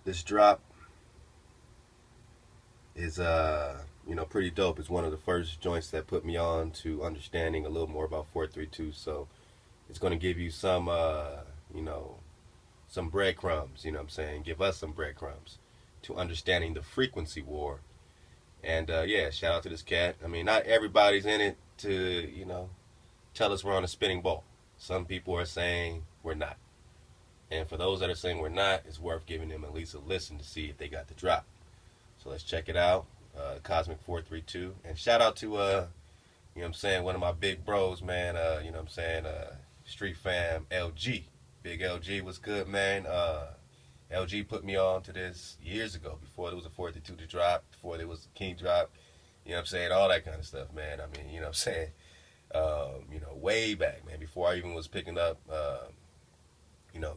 This drop is pretty dope. It's one of the first joints that put me on to understanding a little more about 432. So it's going to give you some some breadcrumbs, what I'm saying? Give us some breadcrumbs to understanding the frequency war. And yeah, shout out to this cat. I mean, not everybody's in it to, tell us we're on a spinning ball. Some people are saying we're not. And for those that are saying we're not, it's worth giving them at least a listen to see if they got the drop. So let's check it out. Cosmic 432. And shout out to one of my big bros, man, Street Fam LG. Big LG was good, man. LG put me on to this years ago, before there was a 432 to drop, before there was a king drop, all that kind of stuff, man. I mean, way back, man, before I even was picking up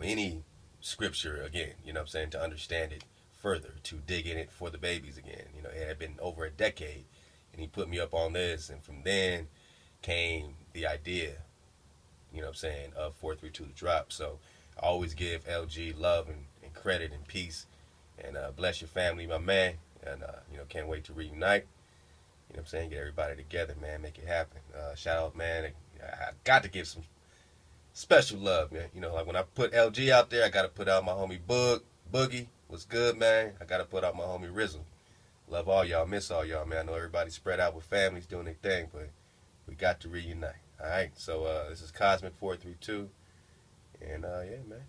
any scripture again, to understand it further, to dig in it for the babies again. It had been over a decade, and he put me up on this, and from then came the idea, of 432 to drop. So I always give LG love and credit and peace, and bless your family, my man, and can't wait to reunite. Get everybody together, man, make it happen. Shout out, man. I got to give some special love, man. Like when I put LG out there, I got to put out my homie Boogie. What's good, man? I got to put out my homie Rizzle. Love all y'all, miss all y'all, man. I know everybody's spread out with families doing their thing, but we got to reunite. All right, so this is Cosmic 432, and yeah, man,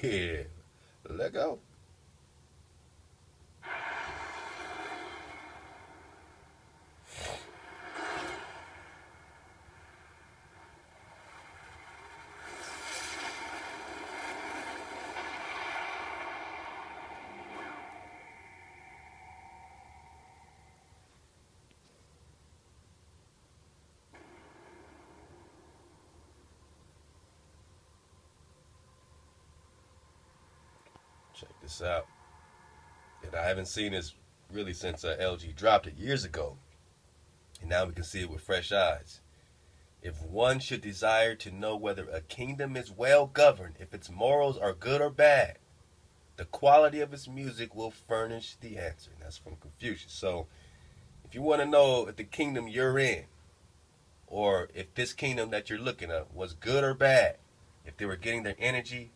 shit, let go. Check this out. And I haven't seen this really since LG dropped it years ago. And now we can see it with fresh eyes. If one should desire to know whether a kingdom is well governed, if its morals are good or bad, the quality of its music will furnish the answer. And that's from Confucius. So if you want to know if the kingdom you're in, or if this kingdom that you're looking at was good or bad, if they were getting their energy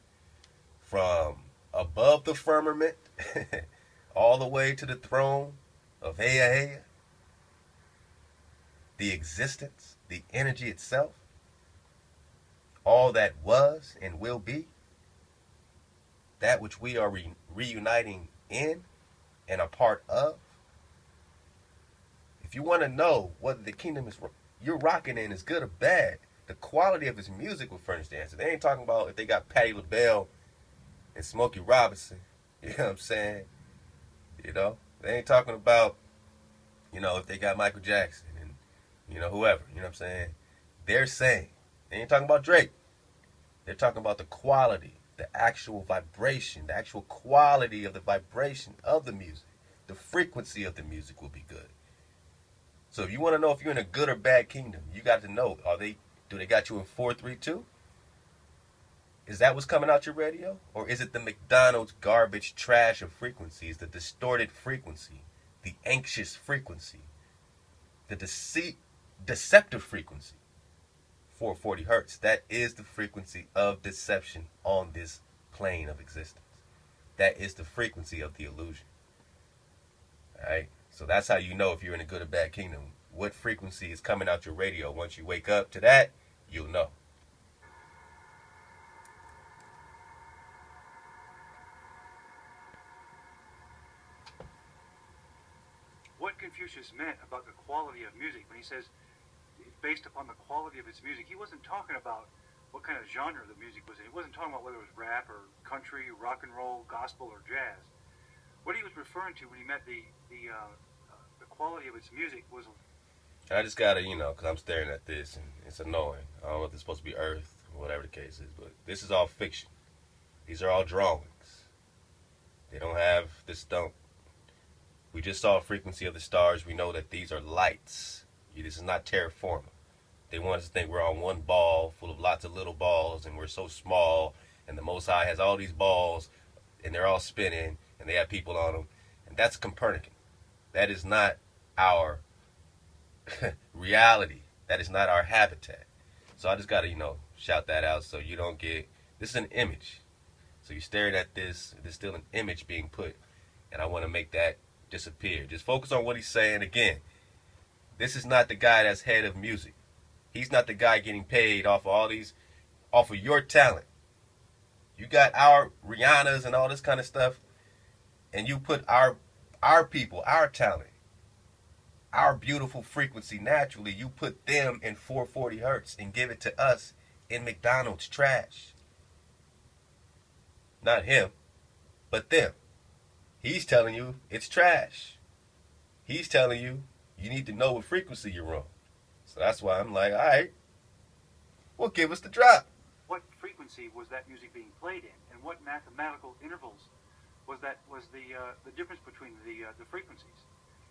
from above the firmament all the way to the throne of Ea, the existence, the energy itself, all that was and will be, that which we are reuniting in and a part of. If you want to know whether the kingdom is you're rocking in is good or bad, the quality of his music will furnish the answer. They ain't talking about if they got Patti LaBelle and Smokey Robinson. You know what I'm saying? They ain't talking about, if they got Michael Jackson and, whoever. You know what I'm saying? They're saying, they ain't talking about Drake. They're talking about the quality, the actual vibration, the actual quality of the vibration of the music. The frequency of the music will be good. So if you want to know if you're in a good or bad kingdom, you got to know, do they got you in 432? Is that what's coming out your radio? Or is it the McDonald's garbage trash of frequencies, the distorted frequency, the anxious frequency, the deceptive frequency? 440 hertz. That is the frequency of deception on this plane of existence. That is the frequency of the illusion. Alright? So that's how you know if you're in a good or bad kingdom. What frequency is coming out your radio? Once you wake up to that, you'll know. What Confucius meant about the quality of music when he says based upon the quality of its music, he wasn't talking about what kind of genre the music was in. He wasn't talking about whether it was rap or country, rock and roll, gospel, or jazz. What he was referring to when he meant the quality of its music was. I just gotta, because I'm staring at this and it's annoying. I don't know if it's supposed to be Earth or whatever the case is, but this is all fiction. These are all drawings. They don't have this don't. We just saw a frequency of the stars. We know that these are lights. This is not terraforming. They want us to think we're on one ball full of lots of little balls and we're so small and the Most High has all these balls and they're all spinning and they have people on them, and that's Copernican. That is not our reality. That is not our habitat. So I just gotta, shout that out so you don't get. This is an image. So you're staring at this. There's still an image being put, and I want to make that disappear. Just focus on what he's saying. Again, this is not the guy that's head of music. He's not the guy getting paid off of your talent. You got our Rihannas and all this kind of stuff, and you put our people, our talent, our beautiful frequency naturally, you put them in 440 hertz and give it to us in McDonald's trash. Not him, but them. He's telling you it's trash. He's telling you you need to know what frequency you're on. So that's why I'm like, all right, well, give us the drop. What frequency was that music being played in, and what mathematical intervals was the difference between the frequencies?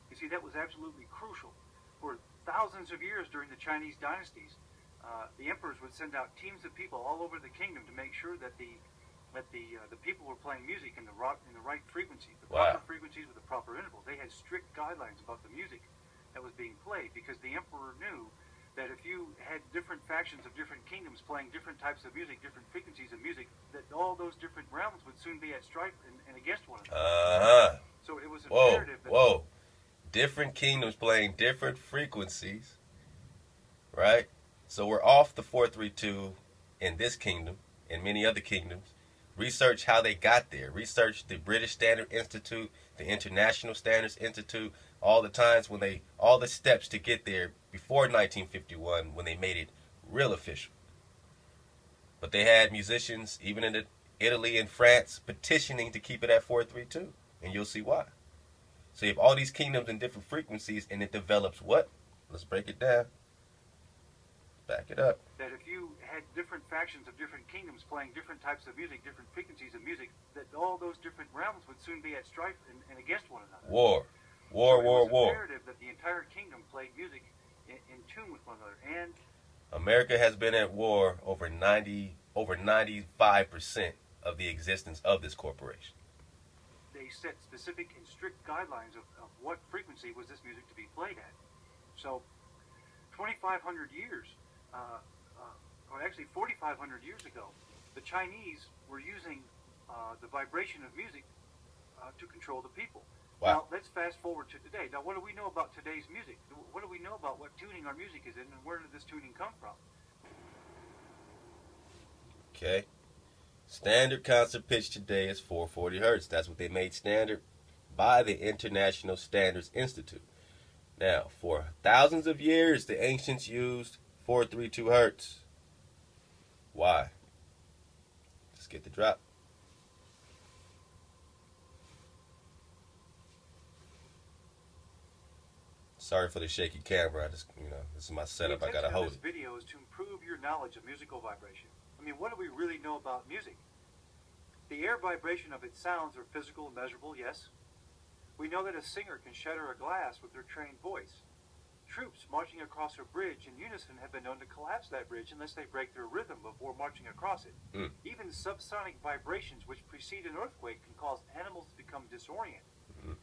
You see, that was absolutely crucial. For thousands of years during the Chinese dynasties, the emperors would send out teams of people all over the kingdom to make sure that the people were playing music in the right frequency, the proper frequencies with the proper intervals. They had strict guidelines about the music that was being played, because the emperor knew that if you had different factions of different kingdoms playing different types of music, different frequencies of music, that all those different realms would soon be at strife and against one another. So it was imperative that different kingdoms playing different frequencies, right? So we're off the 432 in this kingdom, in many other kingdoms. Research how they got there. Research the British Standard Institute, the International Standards Institute, all the steps to get there before 1951 when they made it real official. But they had musicians, even in Italy and France, petitioning to keep it at 432, and you'll see why. So you have all these kingdoms in different frequencies, and it develops what? Let's break it down. Back it up. That if you had different factions of different kingdoms playing different types of music, different frequencies of music, that all those different realms would soon be at strife and against one another. War. It was imperative that the entire kingdom played music in tune with one another. And America has been at war over 95% of the existence of this corporation. They set specific and strict guidelines of what frequency was this music to be played at. So 2,500 years, or actually 4,500 years ago, the Chinese were using the vibration of music to control the people. Wow. Now, let's fast forward to today. Now, what do we know about today's music? What do we know about what tuning our music is in, and where did this tuning come from? Okay. Standard concert pitch today is 440 hertz. That's what they made standard by the International Standards Institute. Now, for thousands of years, the ancients used 432 hertz. Why? Let's get the drop. Sorry for the shaky camera. I just, this is my setup. I gotta hold it. The intention of this video is to improve your knowledge of musical vibration. I mean, what do we really know about music? The air vibration of its sounds are physical and measurable, yes. We know that a singer can shatter a glass with their trained voice. Troops marching across a bridge in unison have been known to collapse that bridge unless they break their rhythm before marching across it. Even subsonic vibrations which precede an earthquake can cause animals to become disoriented,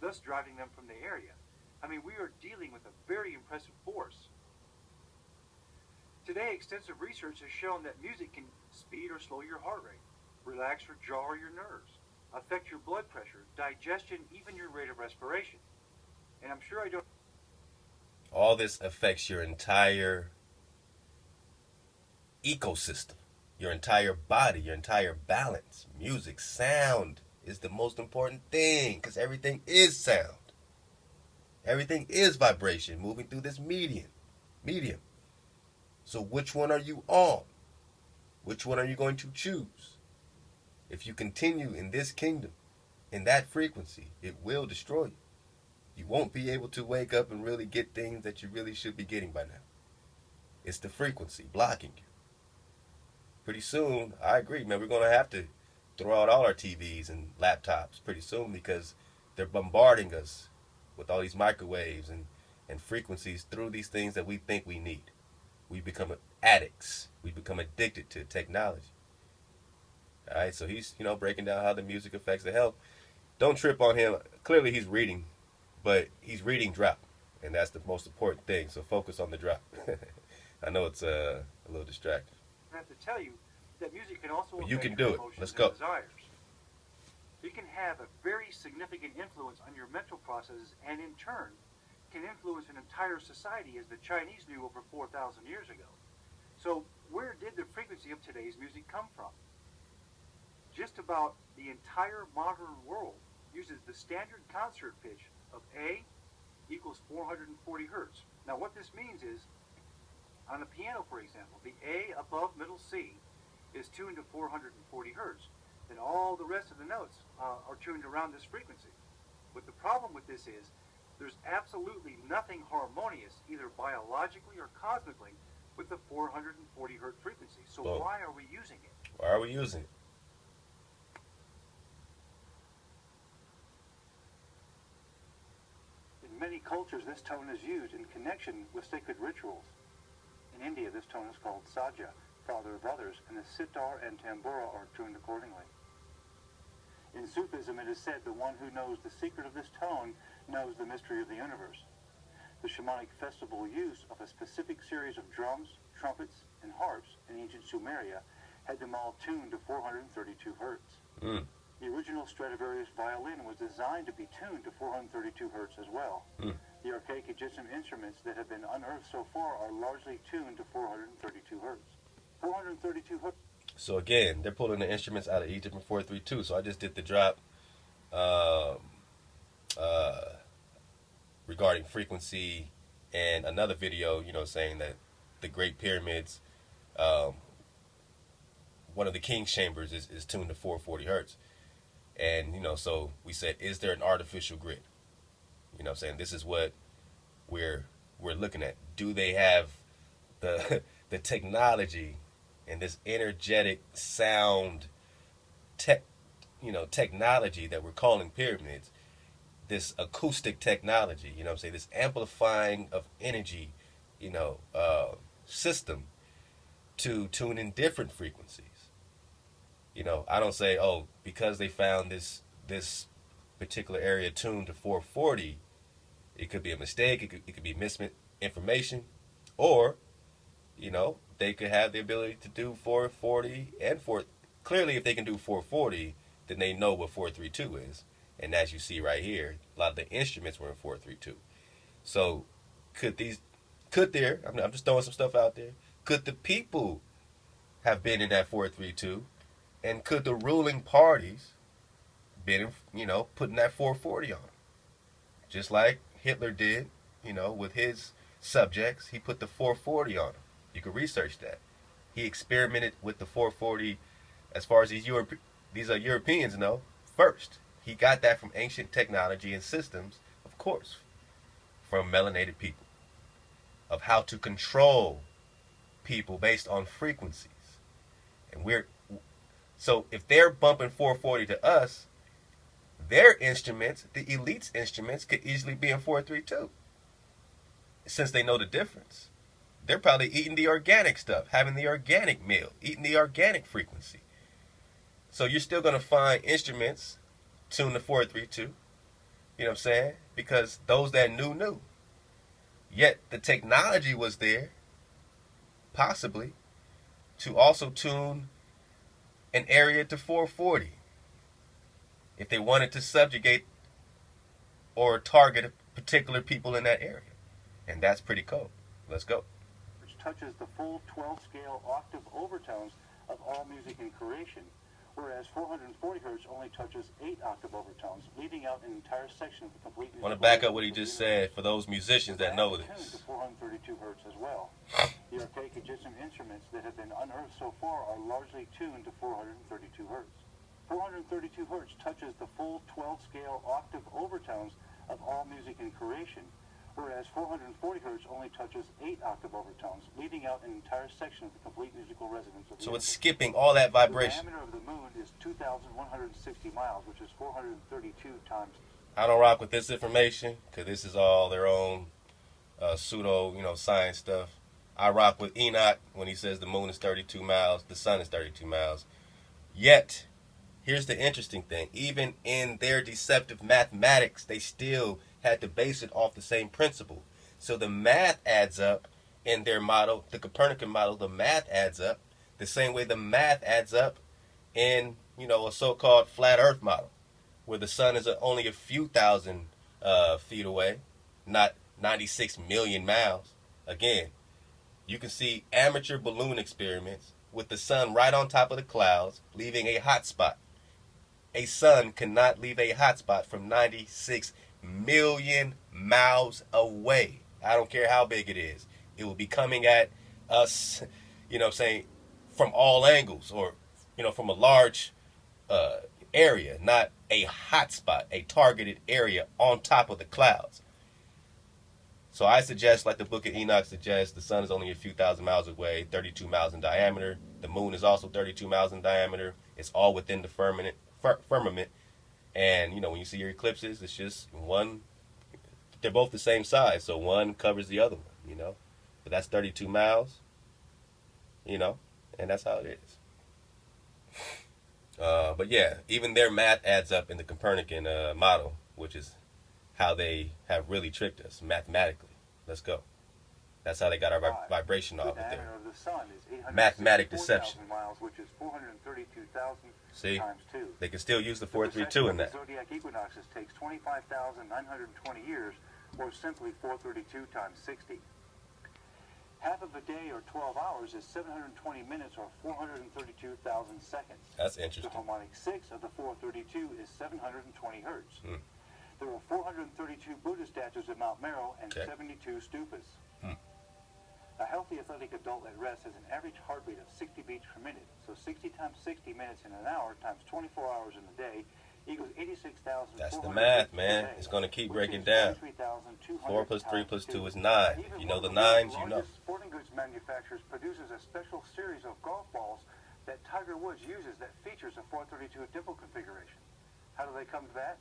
thus driving them from the area. I mean, we are dealing with a very impressive force. Today, extensive research has shown that music can speed or slow your heart rate, relax or jar your nerves, affect your blood pressure, digestion, even your rate of respiration. And I'm sure I don't... All this affects your entire ecosystem, your entire body, your entire balance. Music, sound is the most important thing, because everything is sound. Everything is vibration moving through this medium. So which one are you on? Which one are you going to choose? If you continue in this kingdom, in that frequency, it will destroy you. You won't be able to wake up and really get things that you really should be getting by now. It's the frequency blocking you. Pretty soon, I agree, man, we're going to have to throw out all our TVs and laptops pretty soon, because they're bombarding us with all these microwaves and frequencies through these things that we think we need. We become addicts. We become addicted to technology. All right, so he's, breaking down how the music affects the health. don't trip on him. Clearly he's reading, but he's reading drop, and that's the most important thing. So focus on the drop. I know it's a little distracting. I have to tell you that music can also But you affect can do your it. emotions Let's and go. desires. It can have a very significant influence on your mental processes, and in turn can influence an entire society, as the Chinese knew over 4,000 years ago. So where did the frequency of today's music come from? Just about the entire modern world uses the standard concert pitch of A equals 440 hertz. Now what this means is, on the piano, for example, the A above middle C is tuned to 440 hertz. Then all the rest of the notes are tuned around this frequency. But the problem with this is there's absolutely nothing harmonious, either biologically or cosmically, with the 440 hertz frequency. So why are we using it? Why are we using it? In many cultures, this tone is used in connection with sacred rituals. In India, this tone is called saja, father of others, and the sitar and tambura are tuned accordingly. In Sufism, it is said the one who knows the secret of this tone knows the mystery of the universe. The shamanic festival use of a specific series of drums, trumpets, and harps in ancient Sumeria had them all tuned to 432 hertz. The original Stradivarius violin was designed to be tuned to 432 hertz as well. The archaic Egyptian instruments that have been unearthed so far are largely tuned to 432 hertz. 432 hertz. So again, they're pulling the instruments out of Egypt in 432. So I just did the drop regarding frequency, and another video, saying that the Great Pyramids, one of the king's chambers is tuned to 440 hertz. And, so we said, is there an artificial grid? Saying this is what we're looking at. Do they have the technology and this energetic sound technology that we're calling pyramids, this acoustic technology, this amplifying of energy, system to tune in different frequencies. I don't say, because they found this particular area tuned to 440, it could be a mistake, it could be misinformation, or, they could have the ability to do 440 and 4. Clearly, if they can do 440, then they know what 432 is. And as you see right here, a lot of the instruments were in 432. So, I'm just throwing some stuff out there. Could the people have been in that 432? And could the ruling parties been, putting that 440 on? Just like Hitler did, with his subjects, he put the 440 on them. You can research that. He experimented with the 440 as far as these Europeans know first. He got that from ancient technology and systems, of course, from melanated people, of how to control people based on frequencies. And so if they're bumping 440 to us, their instruments, the elite's instruments, could easily be in 432. Since they know the difference. They're probably eating the organic stuff, having the organic meal, eating the organic frequency. So you're still going to find instruments tuned to 432. You know what I'm saying? Because those that knew. Yet the technology was there, possibly, to also tune an area to 440. If they wanted to subjugate or target particular people in that area. And that's pretty cool. Let's go. Which touches the full 12-scale octave overtones of all music in creation, whereas 440 hertz only touches 8 octave overtones, leaving out an entire section of the complete music. I want to back up what he just said for those musicians that know this. Tuned to 432 hertz as well. The archaic Egyptian instruments that have been unearthed so far are largely tuned to 432 hertz. 432 hertz touches the full 12-scale octave overtones of all music in creation, whereas 440 hertz only touches 8 octave overtones, leaving out an entire section of the complete musical resonance of the So it's skipping all that vibration. The diameter of the moon is 2,160 miles, which is 432 times. I don't rock with this information, because this is all their own pseudo, science stuff. I rock with Enoch when he says the moon is 32 miles, the sun is 32 miles. Yet, here's the interesting thing. Even in their deceptive mathematics, they still had to base it off the same principle. So the math adds up in their model, the Copernican model, the math adds up the same way the math adds up in, a so-called flat earth model, where the sun is only a few thousand feet away, not 96 million miles. Again, you can see amateur balloon experiments with the sun right on top of the clouds, leaving a hot spot. A sun cannot leave a hot spot from 96 million miles away. I don't care how big it is. It will be coming at us, saying from all angles, or, from a large area, not a hot spot, a targeted area on top of the clouds. So I suggest, like the Book of Enoch suggests, the sun is only a few thousand miles away, 32 miles in diameter. The moon is also 32 miles in diameter. It's all within the firmament. And, when you see your eclipses, it's just one. They're both the same size, so one covers the other one, But that's 32 miles, and that's how it is. But yeah, even their math adds up in the Copernican model, which is how they have really tricked us mathematically. Let's go. That's how they got our vibration off with their mathematic deception. Miles, which is 432,000 See, times 2. they can still use the 432 in that. The zodiac equinoxes takes 25,920 years, or simply 432 times 60. Half of a day, or 12 hours, is 720 minutes, or 432,000 seconds. That's interesting. The harmonic 6 of the 432 is 720 hertz. There are 432 Buddha statues at Mount Meru and 72 stupas. A healthy athletic adult at rest has an average heart rate of 60 beats per minute. So 60 times 60 minutes in an hour times 24 hours in a day equals 86,000. That's the math, man. It's going to keep breaking down. 4 plus 3 plus 2 is 9. You know the nines, you know. Sporting goods manufacturers produces a special series of golf balls that Tiger Woods uses that features a 432 dimple configuration. How do they come to that?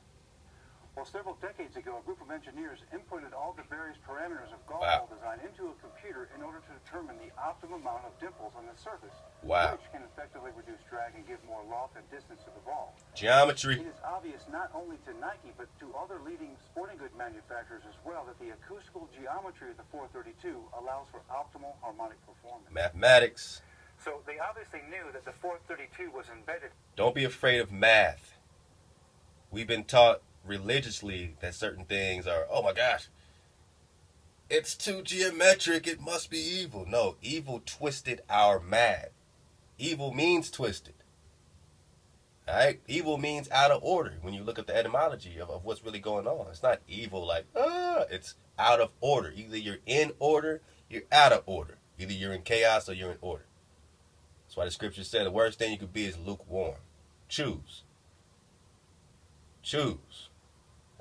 Well, several decades ago, a group of engineers inputted all the various parameters of golf ball design into a computer in order to determine the optimum amount of dimples on the surface, which can effectively reduce drag and give more loft and distance to the ball. Geometry. It is obvious not only to Nike, but to other leading sporting good manufacturers as well, that the acoustical geometry of the 432 allows for optimal harmonic performance. Mathematics. So they obviously knew that the 432 was embedded. Don't be afraid of math. We've been taught religiously that certain things are, oh my gosh, it's too geometric, it must be evil. No, evil twisted our math. Evil means twisted. Alright? Evil means out of order when you look at the etymology of what's really going on. It's not evil like, it's out of order. Either you're in order, you're out of order. Either you're in chaos or you're in order. That's why the scripture said the worst thing you could be is lukewarm. Choose.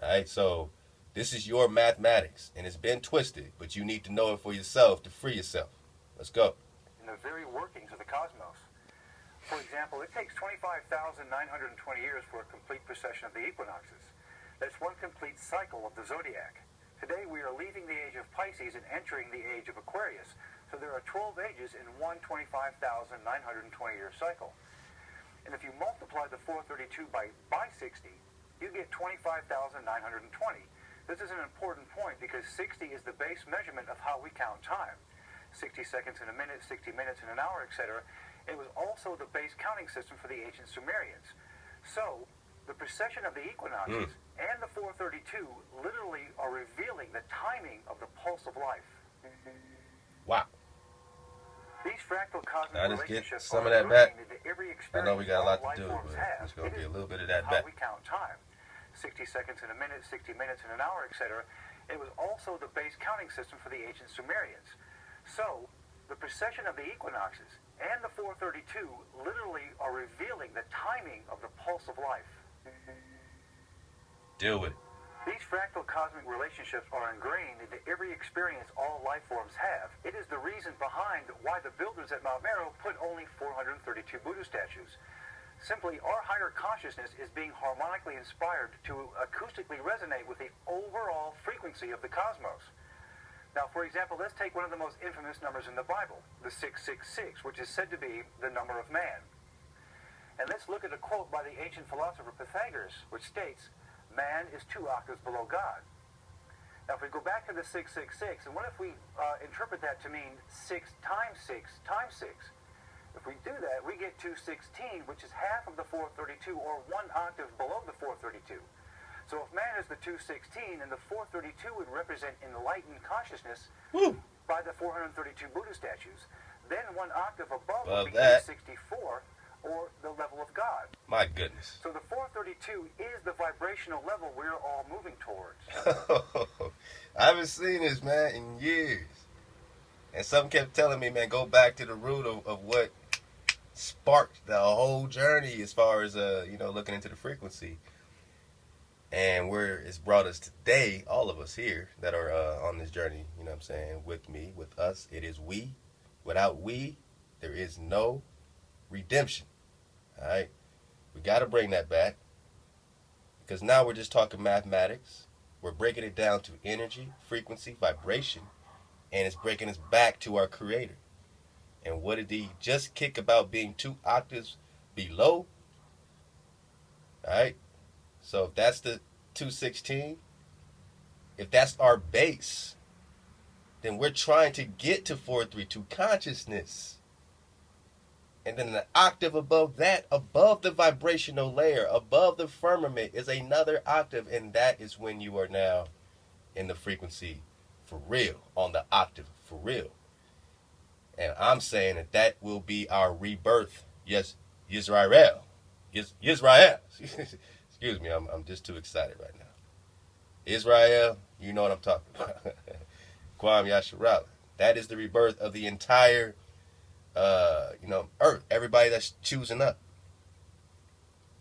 Alright, so this is your mathematics, and it's been twisted, but you need to know it for yourself to free yourself. Let's go. In the very workings of the cosmos. For example, it takes 25,920 years for a complete precession of the equinoxes. That's one complete cycle of the zodiac. Today we are leaving the age of Pisces and entering the age of Aquarius, so there are 12 ages in one 25,920-year cycle. And if you multiply the 432 by 60, you get 25,920. This is an important point because 60 is the base measurement of how we count time. 60 seconds in a minute, 60 minutes in an hour, etc. It was also the base counting system for the ancient Sumerians. So, the precession of the equinoxes and the 432 literally are revealing the timing of the pulse of life. Wow. These fractal cosmic relationships some of that back. Every I know we got a lot to do, but it's going to be a little bit of that how back. we count time. 60 seconds in a minute, 60 minutes in an hour, etc. It was also the base counting system for the ancient Sumerians. So, the precession of the equinoxes and the 432 literally are revealing the timing of the pulse of life. Deal with it. These fractal cosmic relationships are ingrained into every experience all life forms have. It is the reason behind why the builders at Mount Meru put only 432 Buddha statues. Simply, our higher consciousness is being harmonically inspired to acoustically resonate with the overall frequency of the cosmos. Now, for example, let's take one of the most infamous numbers in the Bible, the 666, which is said to be the number of man. And let's look at a quote by the ancient philosopher Pythagoras, which states, man is 2 octaves below God. Now, if we go back to the 666, and what if we interpret that to mean 6 times 6 times 6? If we do that, we get 216, which is half of the 432, or 1 octave below the 432. So if man is the 216, and the 432 would represent enlightened consciousness by the 432 Buddha statues, then 1 octave above would be 864, or the level of God. My goodness. So the 432 is the vibrational level we're all moving towards. I haven't seen this, man, in years. And something kept telling me, man, go back to the root of what sparked the whole journey as far as, looking into the frequency. And where it's brought us today, all of us here that are on this journey, you know what I'm saying, with me, with us, it is we. Without we, there is no redemption. All right? We got to bring that back. Because now we're just talking mathematics. We're breaking it down to energy, frequency, vibration. And it's breaking us back to our Creator. And what did he just kick about being 2 octaves below? All right? So if that's the 216, if that's our base, then we're trying to get to 432 consciousness. And then the octave above that, above the vibrational layer, above the firmament, is another octave. And that is when you are now in the frequency for real, on the octave for real. And I'm saying that will be our rebirth. Yes, Yisrael. Yisrael. Excuse me, I'm just too excited right now. Israel, you know what I'm talking about. Kwam Yasharala. That is the rebirth of the entire earth. Everybody that's choosing up.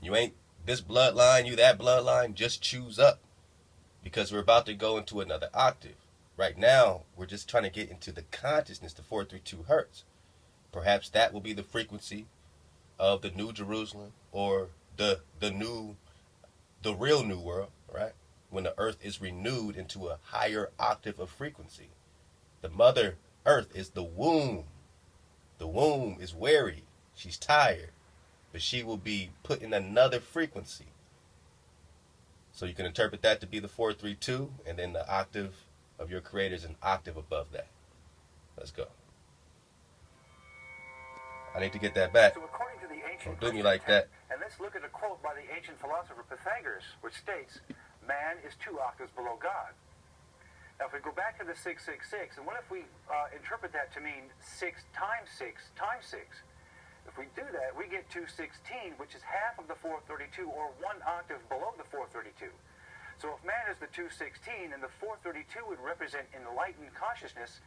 You ain't this bloodline, you that bloodline, just choose up. Because we're about to go into another octave. Right now, we're just trying to get into the consciousness, the 432 hertz. Perhaps that will be the frequency of the New Jerusalem, or the real New World, right? When the earth is renewed into a higher octave of frequency. The mother earth is the womb. The womb is weary. She's tired. But she will be put in another frequency. So you can interpret that to be the 432, and then the octave of your Creator is an octave above that. Let's go. I need to get that back. So according to the ancient Don't do me like that. And let's look at a quote by the ancient philosopher Pythagoras, which states, man is 2 octaves below God. Now, if we go back to the 666, and what if we interpret that to mean 6 times 6 times 6? If we do that, we get 216, which is half of the 432, or 1 octave below the 432. So if man is the 216, and the 432 would represent enlightened consciousness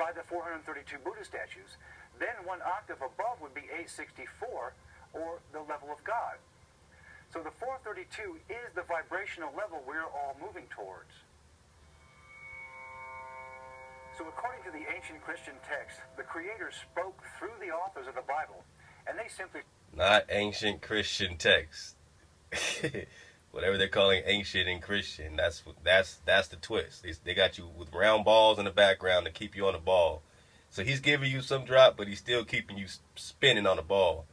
by the 432 Buddha statues, then 1 octave above would be 864, or the level of God. So the 432 is the vibrational level we're all moving towards. So according to the ancient Christian text, the Creator spoke through the authors of the Bible, and they simply... Not ancient Christian text. Whatever they're calling ancient and Christian, that's the twist. They got you with round balls in the background to keep you on the ball. So he's giving you some drop, but he's still keeping you spinning on the ball.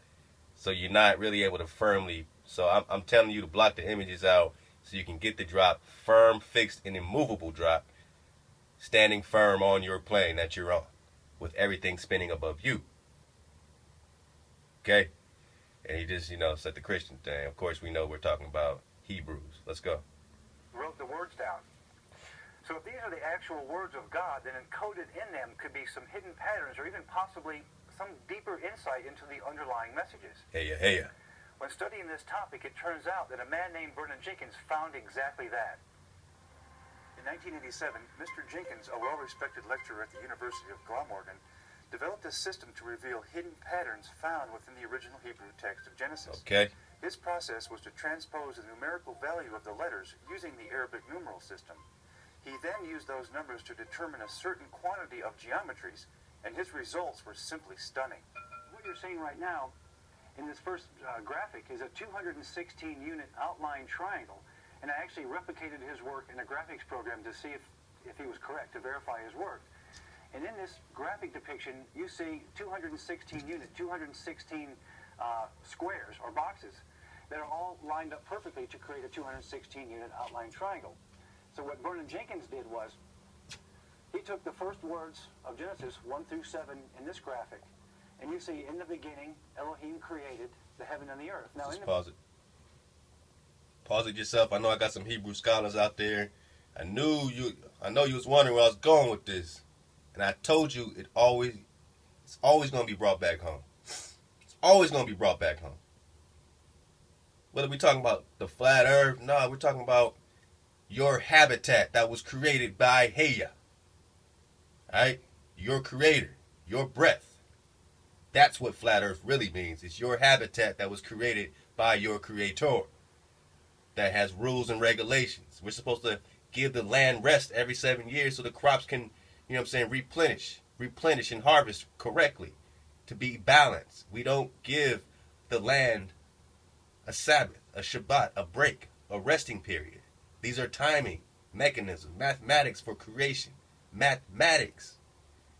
So you're not really able to firmly... So I'm telling you to block the images out so you can get the drop, firm, fixed, and immovable drop, standing firm on your plane that you're on, with everything spinning above you. Okay? And he just, said the Christian thing. Of course, we know we're talking about Hebrews. Let's go. Wrote the words down. So if these are the actual words of God, then encoded in them could be some hidden patterns, or even possibly some deeper insight into the underlying messages. Hey. When studying this topic, it turns out that a man named Vernon Jenkins found exactly that. In 1987, Mr. Jenkins, a well-respected lecturer at the University of Glamorgan, developed a system to reveal hidden patterns found within the original Hebrew text of Genesis. Okay. His process was to transpose the numerical value of the letters using the Arabic numeral system. He then used those numbers to determine a certain quantity of geometries, and his results were simply stunning. What you're seeing right now in this first graphic is a 216-unit outline triangle, and I actually replicated his work in a graphics program to see if he was correct, to verify his work. And in this graphic depiction, you see 216 unit, 216 squares or boxes that are all lined up perfectly to create a 216-unit outline triangle. So what Vernon Jenkins did was he took the first words of Genesis 1 through 7 in this graphic, and you see in the beginning Elohim created the heaven and the earth. Now, just pause it. Pause it yourself. I know I got some Hebrew scholars out there. I know you was wondering where I was going with this, and I told you it's always going to be brought back home. It's always going to be brought back home. Whether we're talking about the flat earth, no, we're talking about your habitat that was created by Heya. Alright? Your creator, your breath. That's what flat earth really means. It's your habitat that was created by your creator. That has rules and regulations. We're supposed to give the land rest every 7 years so the crops can, replenish and harvest correctly to be balanced. We don't give the land a Sabbath, a Shabbat, a break, a resting period. These are timing mechanisms, mathematics for creation. Mathematics.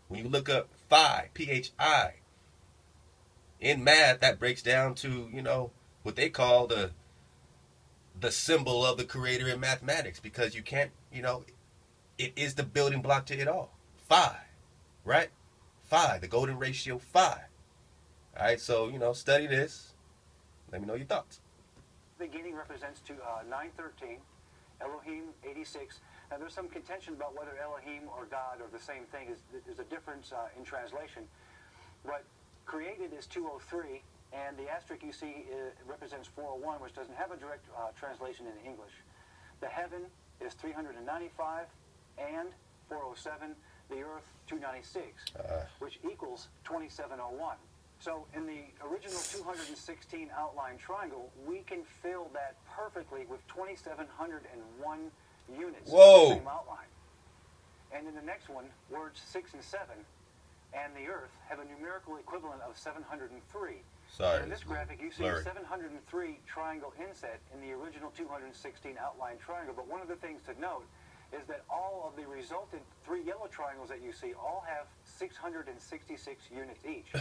When you look up phi, P-H-I, in math, that breaks down to, what they call the symbol of the creator in mathematics, because you can't, it is the building block to it all. Phi, right? Phi, the golden ratio, phi. All right, so, study this. Let me know your thoughts. Beginning represents to 913, Elohim 86. Now there's some contention about whether Elohim or God are the same thing. There's a difference in translation. But created is 203, and the asterisk you see represents 401, which doesn't have a direct translation in English. The heaven is 395, and 407, the earth 296, which equals 2701. So in the original 216 outline triangle, we can fill that perfectly with 2,701 units. Whoa. Of the same outline. And in the next one, words 6 and 7 and the earth have a numerical equivalent of 703. Sorry. And in this graphic, you see a 703 triangle inset in the original 216 outline triangle. But one of the things to note is that all of the resultant 3 yellow triangles that you see all have 666 units each,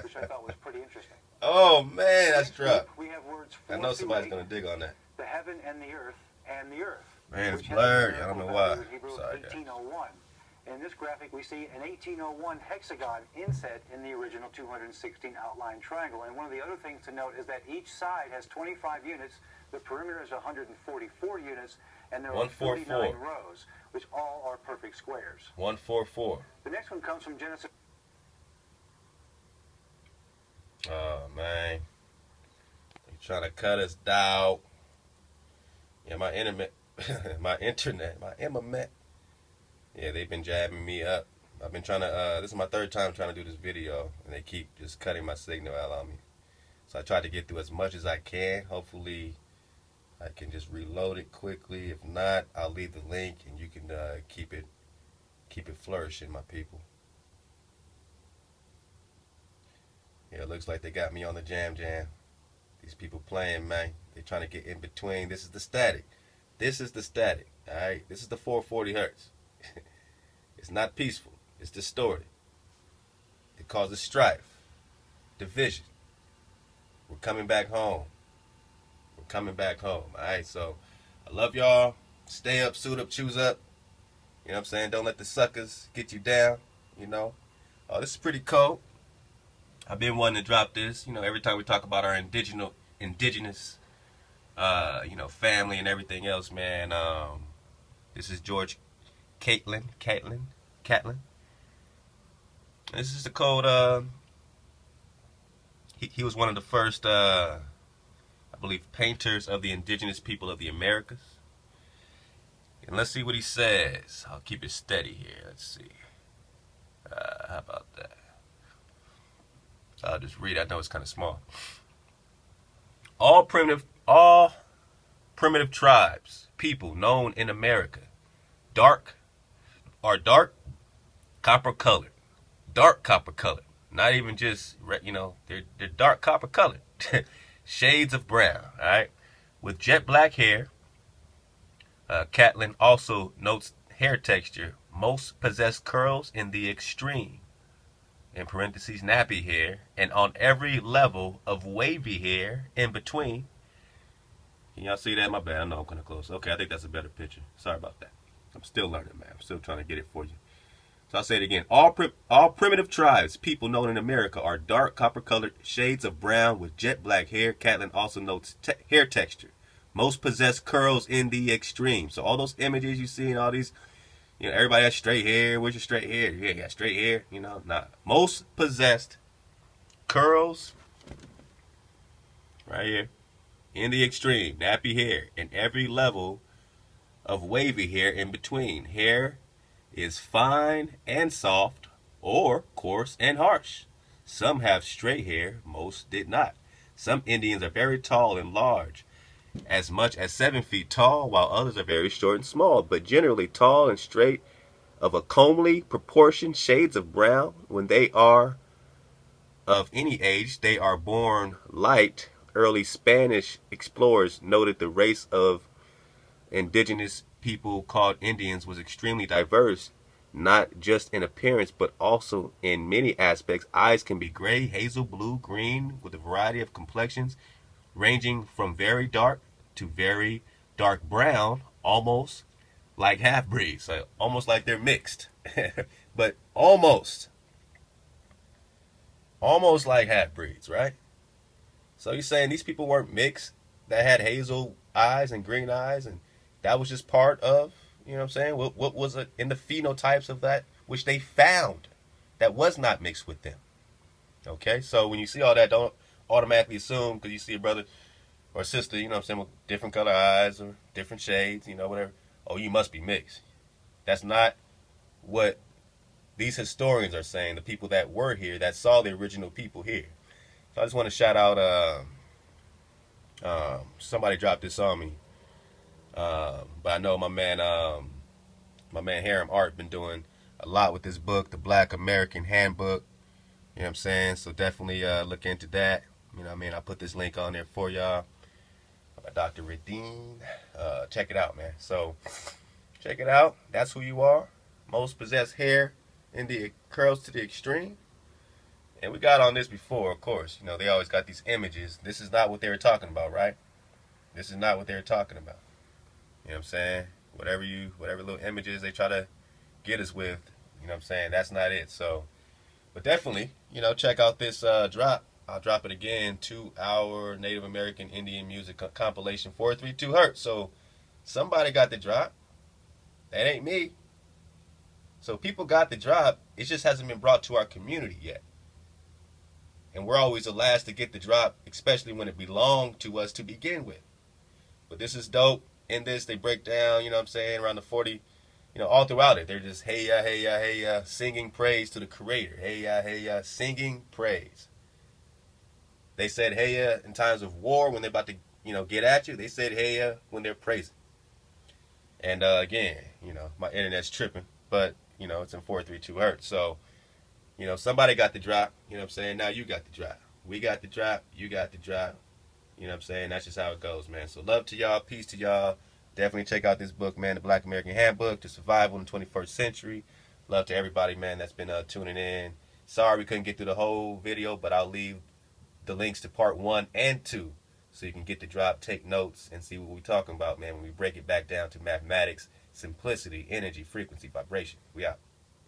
which I thought was pretty interesting. Oh, man, that's rough. We have words 4 I know somebody's 8, going to dig on that. the heaven and the earth, and the earth. Man, it's which has a blurry. I don't numerical know why. value in Hebrew of Sorry, 1801. In this graphic, we see an 1801 hexagon inset in the original 216 outline triangle. And one of the other things to note is that each side has 25 units, the perimeter is 144 units, and there are 49 rows, which all are perfect squares. 144. The next one comes from Genesis. Oh, man. They're trying to cut us down. Yeah, my internet, yeah, they've been jabbing me up. I've been trying to, this is my 3rd time trying to do this video, and they keep just cutting my signal out on me. So I tried to get through as much as I can. Hopefully, I can just reload it quickly. If not, I'll leave the link, and you can keep it flourishing, my people. Yeah, it looks like they got me on the jam. These people playing, man. They're trying to get in between. This is the static. All right? This is the 440 hertz. It's not peaceful. It's distorted. It causes strife, division. We're coming back home. All right? So, I love y'all. Stay up, suit up, choose up. You know what I'm saying? Don't let the suckers get you down, Oh, this is pretty cool. I've been wanting to drop this, every time we talk about our indigenous, family and everything else, man. This is George Catlin. This is the code. He was one of the first, I believe, painters of the indigenous people of the Americas. And let's see what he says. I'll keep it steady here. Let's see. How about that? I'll just read it. I know it's kind of small. All primitive tribes, people known in America, dark copper colored. Dark copper colored. Not even just, they're dark copper colored. Shades of brown, all right? With jet black hair. Catlin also notes hair texture. Most possess curls in the extreme. in parentheses nappy hair, and on every level of wavy hair in between. Can y'all see that? My bad. I know I'm kind of close. Okay, I think that's a better picture. Sorry about that. I'm still learning, man. I'm still trying to get it for you. So I'll say it again. All primitive tribes, people known in America, are dark copper-colored shades of brown with jet black hair. Catlin also notes hair texture. Most possess curls in the extreme. So all those images you see in all these, everybody has straight hair. Where's your straight hair? Yeah, you got straight hair. Nah. Most possessed curls right here in the extreme. Nappy hair and every level of wavy hair in between. Hair is fine and soft or coarse and harsh. Some have straight hair, most did not. Some Indians are very tall and large, as much as 7 feet tall, while others are very short and small, but generally tall and straight, of a comely proportion, shades of brown. When they are of any age, they are born light. Early Spanish explorers noted the race of indigenous people called Indians was extremely diverse, not just in appearance, but also in many aspects. Eyes can be gray, hazel, blue, green, with a variety of complexions, ranging from very dark to very dark brown, almost like half-breeds, so almost like they're mixed, but almost like half-breeds, right? So you're saying these people weren't mixed, that had hazel eyes and green eyes, and that was just part of, what was it in the phenotypes of that, which they found that was not mixed with them. Okay, so when you see all that, don't automatically assume because you see a brother or sister, with different color eyes or different shades, whatever, oh, you must be mixed. That's not what these historians are saying, the people that were here, that saw the original people here. So I just want to shout out, somebody dropped this on me. But I know my man Harem Art been doing a lot with this book, the Black American Handbook. You know what I'm saying? So definitely look into that. I put this link on there for y'all. By Dr. Radine. Check it out, man. So check it out. That's who you are. Most possess hair in the curls to the extreme. And we got on this before, of course. They always got these images. This is not what they were talking about, right? This is not what they were talking about. You know what I'm saying? Whatever little images they try to get us with, that's not it. So, but definitely, check out this drop. I'll drop it again, 2-hour Native American Indian music compilation, 432 Hertz. So, somebody got the drop. That ain't me. So, people got the drop. It just hasn't been brought to our community yet. And we're always the last to get the drop, especially when it belonged to us to begin with. But this is dope. In this, they break down, around the 40, all throughout it. They're just, hey ya, singing praise to the Creator. Hey ya, singing praise. They said, hey ya, in times of war, when they're about to, get at you. They said, hey ya, when they're praising. And again, my internet's tripping, but, it's in 432 Hertz. So, somebody got the drop, Now you got the drop. We got the drop, you got the drop. That's just how it goes, man. So love to y'all, peace to y'all. Definitely check out this book, man, The Black American Handbook to Survival in the 21st Century. Love to everybody, man, that's been tuning in. Sorry we couldn't get through the whole video, but I'll leave the links to part 1 and 2 so you can get the drop, take notes, and see what we're talking about, man, when we break it back down to mathematics, simplicity, energy, frequency, vibration. We out.